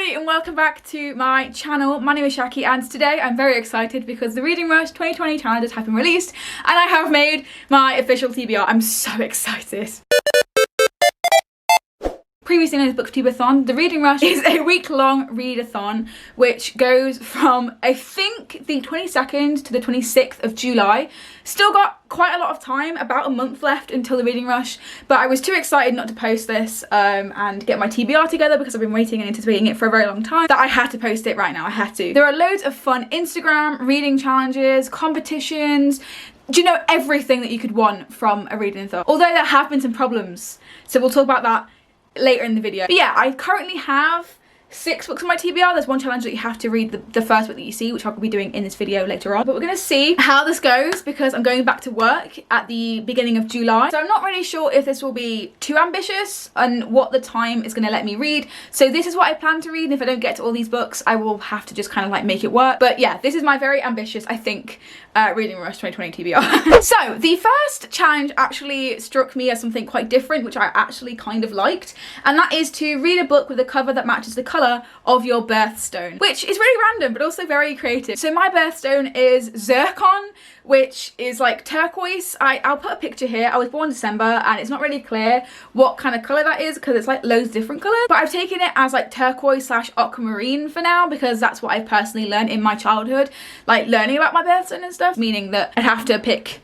everybody and welcome back to my channel. My name is Shaki and today I'm very excited because the Reading Rush 2020 challenges have been released and I have made my official TBR. I'm so excited. Previously known as Booktubeathon, the Reading Rush is a week-long readathon which goes from, I think, the 22nd to the 26th of July. Still got quite a lot of time, about a month left until the Reading Rush, but I was too excited not to post this and get my TBR together because I've been waiting and anticipating it for a very long time that I had to post it right now. I had to. There are loads of fun Instagram reading challenges, competitions, do you know, everything that you could want from a readathon. Although there have been some problems, so we'll talk about that later in the video. But yeah, I currently have 6 books on my TBR. There's one challenge that you have to read the first book that you see, which I'll be doing in this video later on. But we're gonna see how this goes because I'm going back to work at the beginning of July. So I'm not really sure if this will be too ambitious and what the time is gonna let me read. So this is what I plan to read, and if I don't get to all these books, I will have to just kind of like make it work. But yeah, this is my very ambitious, I think, Reading Rush 2020 TBR. So the first challenge actually struck me as something quite different, which I actually kind of liked, and that is to read a book with a cover that matches the colour of your birthstone, which is really random but also very creative. So my birthstone is zircon, which is like turquoise. I'll put a picture here. I was born in December and it's not really clear what kind of colour that is because it's like loads of different colours, but I've taken it as like turquoise / aquamarine for now because that's what I've personally learned in my childhood, like learning about my birthstone and stuff, meaning that I'd have to pick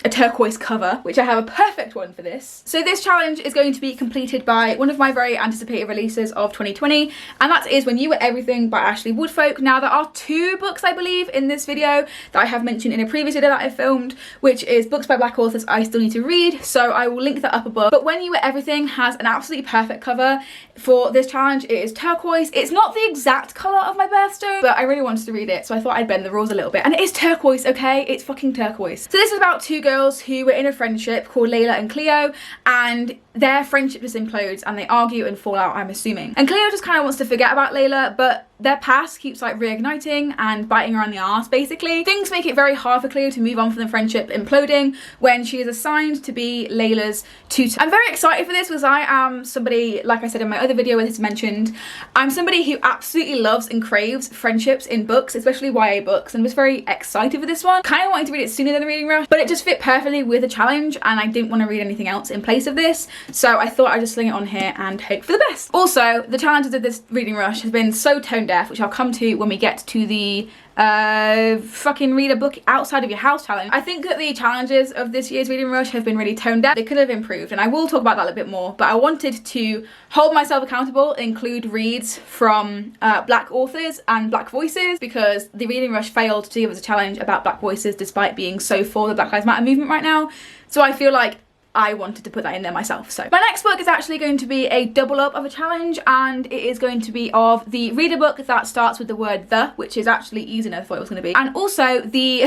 a turquoise cover, which I have a perfect one for this. So this challenge is going to be completed by one of my very anticipated releases of 2020, and that is When You Were Everything by Ashley Woodfolk. Now there are 2 books, I believe, in this video that I have mentioned in a previous video that I filmed, which is books by black authors I still need to read, so I will link that up above. But When You Were Everything has an absolutely perfect cover for this challenge. It is turquoise. It's not the exact colour of my birthstone, but I really wanted to read it, so I thought I'd bend the rules a little bit. And it is turquoise, okay? It's fucking turquoise. So this is about 2 girls who were in a friendship called Layla and Cleo, and their friendship just implodes and they argue and fall out, I'm assuming. And Cleo just kind of wants to forget about Layla, but their past keeps like reigniting and biting her on the arse, basically. Things make it very hard for Cleo to move on from the friendship imploding when she is assigned to be Layla's tutor. I'm very excited for this because I am somebody, like I said in my other video where this is mentioned, I'm somebody who absolutely loves and craves friendships in books, especially YA books, and was very excited for this one. Kind of wanted to read it sooner than the Reading Rush, but it just fit perfectly with the challenge and I didn't want to read anything else in place of this, so I thought I'd just sling it on here and hope for the best. Also, the challenges of this Reading Rush has been so tone deaf, which I'll come to when we get to the fucking read a book outside of your house challenge. I think that the challenges of this year's Reading Rush have been really tone deaf. They could have improved, and I will talk about that a little bit more, but I wanted to hold myself accountable, include reads from black authors and black voices, because the Reading Rush failed to give us a challenge about black voices despite being so for the Black Lives Matter movement right now. So I feel like I wanted to put that in there myself. So my next book is actually going to be a double up of a challenge, and it is going to be of the read a book that starts with the word the, which is actually easier than I thought it was going to be, and also the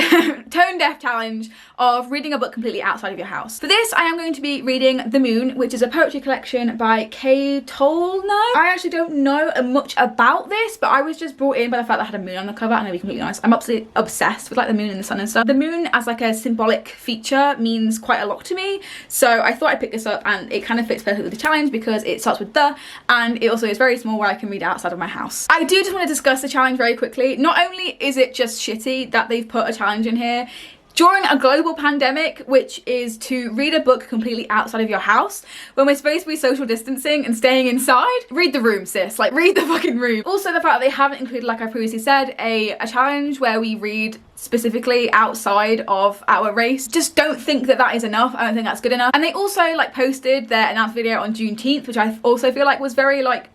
tone deaf challenge of reading a book completely outside of your house. For this I am going to be reading The Moon, which is a poetry collection by Kay Tolno. I actually don't know much about this, but I was just brought in by the fact that I had a moon on the cover, and I'll be completely honest, I'm absolutely obsessed with like the moon and the sun and stuff. The moon as like a symbolic feature means quite a lot to me, so I thought I'd pick this up, and it kind of fits perfectly with the challenge because it starts with the, and it also is very small where I can read it outside of my house. I do just want to discuss the challenge very quickly. Not only is it just shitty that they've put a challenge in here during a global pandemic, which is to read a book completely outside of your house when we're supposed to be social distancing and staying inside. Read the room, sis. Like, read the fucking room. Also, the fact that they haven't included, like I previously said, a challenge where we read specifically outside of our race. Just don't think that that is enough. I don't think that's good enough. And they also like posted their announced video on Juneteenth, which I also feel like was very like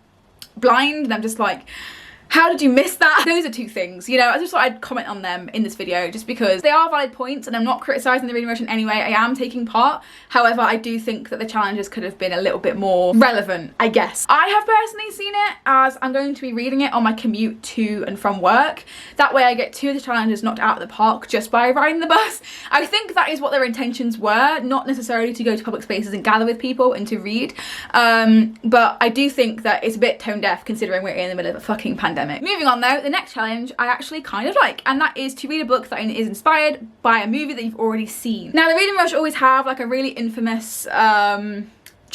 blind, and I'm just like, how did you miss that? Those are 2 things, you know. I just thought I'd comment on them in this video just because they are valid points, and I'm not criticising the Reading Rush in any way. I am taking part. However, I do think that the challenges could have been a little bit more relevant, I guess. I have personally seen it as I'm going to be reading it on my commute to and from work. That way I get 2 of the challenges knocked out of the park just by riding the bus. I think that is what their intentions were, not necessarily to go to public spaces and gather with people and to read. But I do think that it's a bit tone deaf considering we're in the middle of a fucking pandemic. Moving on though, the next challenge I actually kind of like, and that is to read a book that is inspired by a movie that you've already seen. Now the Reading Rush always have like a really infamous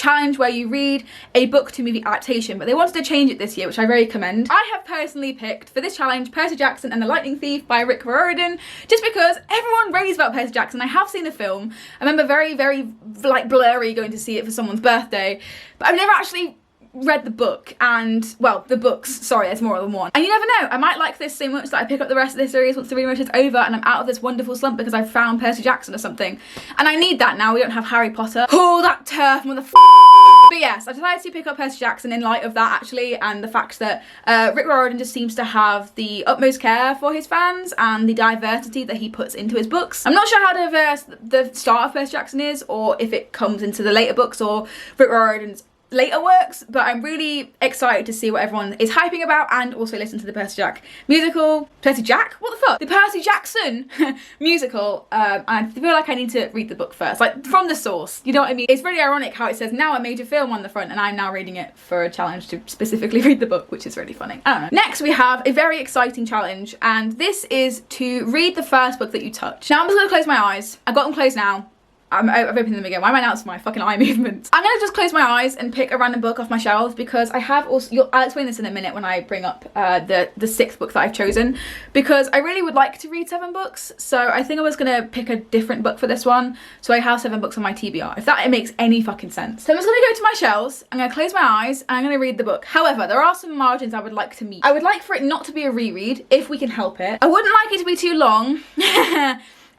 challenge where you read a book to movie adaptation, but they wanted to change it this year, which I very commend. I have personally picked for this challenge Percy Jackson and the Lightning Thief by Rick Riordan, just because everyone raves about Percy Jackson. I have seen the film. I remember very, very like blurry going to see it for someone's birthday, but I've never actually read the book, and well, the books, sorry, there's more than one. And you never know, I might like this so much that I pick up the rest of this series once the reread is over and I'm out of this wonderful slump because I've found Percy Jackson or something. And I need that now. We don't have Harry Potter. Oh, that turf, But yes, I decided to pick up Percy Jackson in light of that, actually, and the fact that Rick Riordan just seems to have the utmost care for his fans and the diversity that he puts into his books. I'm not sure how diverse the start of Percy Jackson is, or if it comes into the later books or Rick Riordan's later works, but I'm really excited to see what everyone is hyping about, and also listen to the Percy Jack musical. Percy Jack? What the fuck? The Percy Jackson musical. I feel like I need to read the book first, like from the source, you know what I mean? It's really ironic how it says now a major film on the front, and I'm now reading it for a challenge to specifically read the book, which is really funny. I don't know. Next we have a very exciting challenge, and this is to read the first book that you touch. Now I'm just gonna close my eyes. I've got them closed now. I've opened them again. Why am I announcing my fucking eye movements? I'm gonna just close my eyes and pick a random book off my shelves, because I have also, I'll explain this in a minute when I bring up the 6th book that I've chosen, because I really would like to read 7 books. So I think I was gonna pick a different book for this one. So I have 7 books on my TBR, if that makes any fucking sense. So I'm just gonna go to my shelves, I'm gonna close my eyes, and I'm gonna read the book. However, there are some margins I would like to meet. I would like for it not to be a reread, if we can help it. I wouldn't like it to be too long.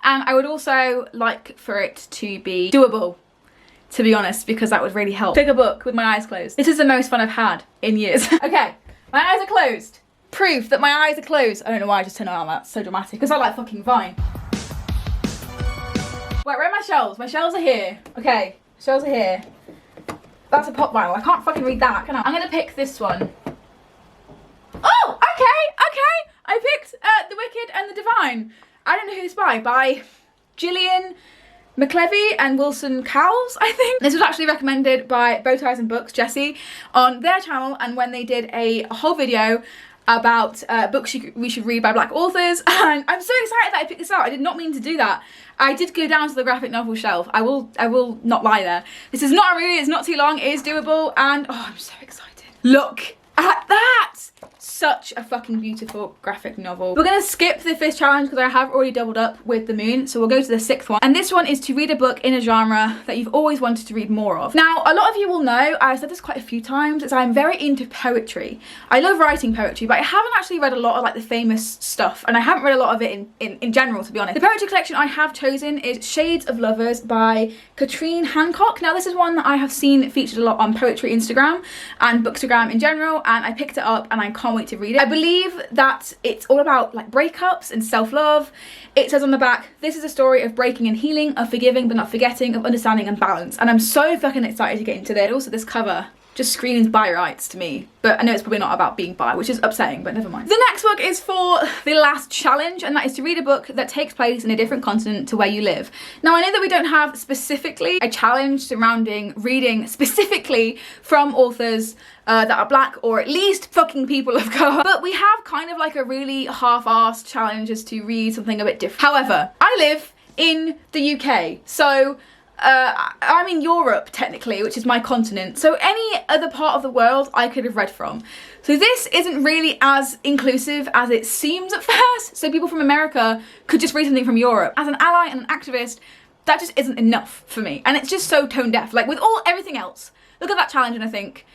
And I would also like for it to be doable, to be honest, because that would really help. Pick a book with my eyes closed. This is the most fun I've had in years. Okay, my eyes are closed. Proof that my eyes are closed. I don't know why I just turned around, that's so dramatic, because I like fucking Vine. Wait, where are my shelves? My shelves are here. Okay, shelves are here. That's a pop vinyl. I can't fucking read that, can I? I'm gonna pick this one. Oh, okay. I picked The Wicked and the Divine. I don't know who it's by Gillian McClevey and Wilson Cowles, I think. This was actually recommended by Bowties and Books, Jessie, on their channel, and when they did a whole video about books we should read by Black authors, and I'm so excited that I picked this out. I did not mean to do that. I did go down to the graphic novel shelf. I will not lie there. This is not a read, it's not too long, it is doable, and oh, I'm so excited. Look at that! Such a fucking beautiful graphic novel. We're gonna skip the 5th challenge because I have already doubled up with The Moon, so we'll go to the 6th one. And this one is to read a book in a genre that you've always wanted to read more of. Now, a lot of you will know, I've said this quite a few times, is I'm very into poetry. I love writing poetry, but I haven't actually read a lot of like the famous stuff, and I haven't read a lot of it in general, to be honest. The poetry collection I have chosen is Shades of Lovers by Katrine Hancock. Now, this is one that I have seen featured a lot on Poetry Instagram and Bookstagram in general, and I picked it up and I can't wait to read it. I believe that it's all about like breakups and self-love. It says on the back, this is a story of breaking and healing, of forgiving but not forgetting, of understanding and balance. And I'm so fucking excited to get into this. Also, this cover just screams bi rights to me, but I know it's probably not about being bi, which is upsetting, but never mind. The next book is for the last challenge, and that is to read a book that takes place in a different continent to where you live. Now, I know that we don't have specifically a challenge surrounding reading specifically from authors that are Black, or at least fucking people of colour, but we have kind of like a really half-assed challenge as to read something a bit different. However, I live in the UK, so I'm in Europe technically, which is my continent, so any other part of the world I could have read from. So this isn't really as inclusive as it seems at first, so people from America could just read something from Europe. As an ally and an activist, that just isn't enough for me, and it's just so tone deaf. Like with everything else, look at that challenge and I think,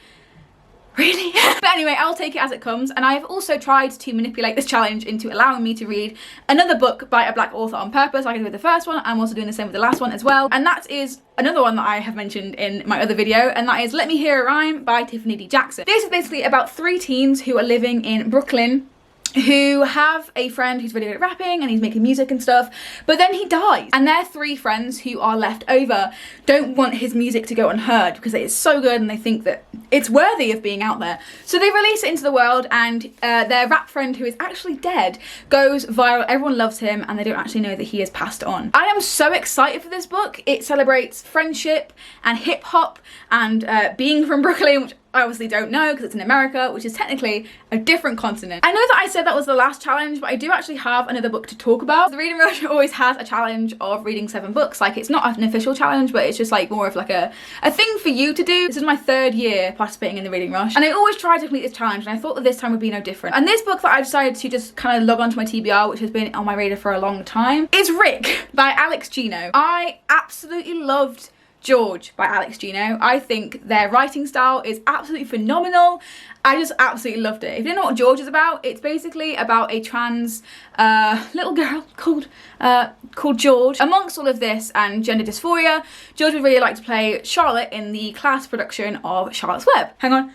really? But anyway, I'll take it as it comes, and I've also tried to manipulate this challenge into allowing me to read another book by a Black author on purpose, like I did with the first one. I'm also doing the same with the last one as well, and that is another one that I have mentioned in my other video, and that is Let Me Hear a Rhyme by Tiffany D. Jackson. This is basically about 3 teens who are living in Brooklyn, who have a friend who's really good at rapping and he's making music and stuff, but then he dies, and their 3 friends who are left over don't want his music to go unheard because it is so good and they think that it's worthy of being out there. So they release it into the world, and their rap friend, who is actually dead, goes viral. Everyone loves him and they don't actually know that he has passed on. I am so excited for this book. It celebrates friendship and hip hop and being from Brooklyn, which I obviously don't know because it's in America, which is technically a different continent. I know that I said that was the last challenge, but I do actually have another book to talk about. The Reading Rush always has a challenge of reading 7 books. Like, it's not an official challenge, but it's just like more of like a thing for you to do. This is my 3rd year participating in the Reading Rush, and I always try to complete this challenge, and I thought that this time would be no different. And this book that I decided to just kind of log onto my TBR, which has been on my radar for a long time, is Rick by Alex Gino. I absolutely loved George by Alex Gino. I think their writing style is absolutely phenomenal. I just absolutely loved it. If you don't know what George is about, it's basically about a trans little girl called George. Amongst all of this and gender dysphoria, George would really like to play Charlotte in the class production of Charlotte's Web. Hang on.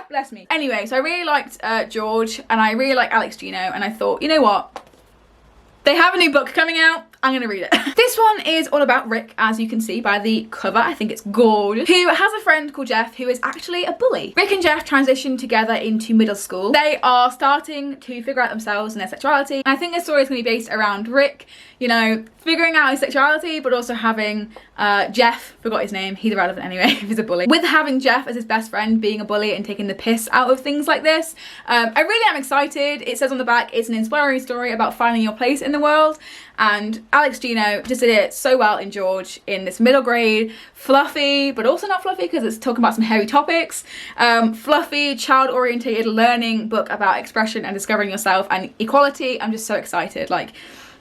Bless me. Anyway, so I really liked George, and I really like Alex Gino, and I thought, you know what? They have a new book coming out. I'm gonna read it. This one is all about Rick, as you can see by the cover. I think it's gorgeous. Who has a friend called Jeff who is actually a bully. Rick and Jeff transition together into middle school. They are starting to figure out themselves and their sexuality. And I think this story is gonna be based around Rick, you know, figuring out his sexuality, but also having Jeff, forgot his name, he's irrelevant anyway if he's a bully. With having Jeff as his best friend being a bully and taking the piss out of things like this. I really am excited. It says on the back, it's an inspiring story about finding your place in the world. And Alex Gino just did it so well in George, in this middle grade, fluffy, but also not fluffy because it's talking about some hairy topics, fluffy, child-orientated learning book about expression and discovering yourself and equality. I'm just so excited. Like,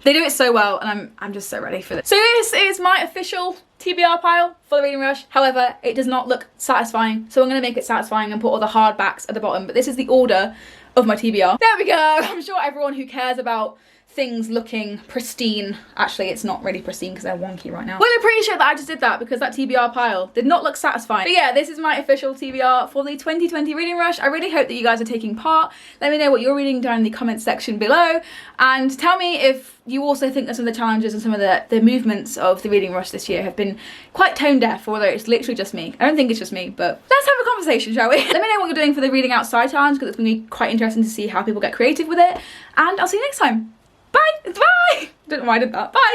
they do it so well, and I'm just so ready for this. So this is my official TBR pile for the Reading Rush. However, it does not look satisfying, so I'm going to make it satisfying and put all the hardbacks at the bottom. But this is the order of my TBR. There we go. I'm sure everyone who cares about things looking pristine, actually it's not really pristine because they're wonky right now, will appreciate that I just did that, because that TBR pile did not look satisfying. But yeah, this is my official TBR for the 2020 Reading Rush. I really hope that you guys are taking part. Let me know what you're reading down in the comments section below, and tell me if you also think that some of the challenges and some of the movements of the Reading Rush this year have been quite tone deaf, or whether it's literally just me. I don't think it's just me, but let's have a conversation, shall we? Let me know what you're doing for the Reading Outside challenge, because it's going to be quite interesting to see how people get creative with it, and I'll see you next time. Bye! Bye! Don't know why I did that. Bye!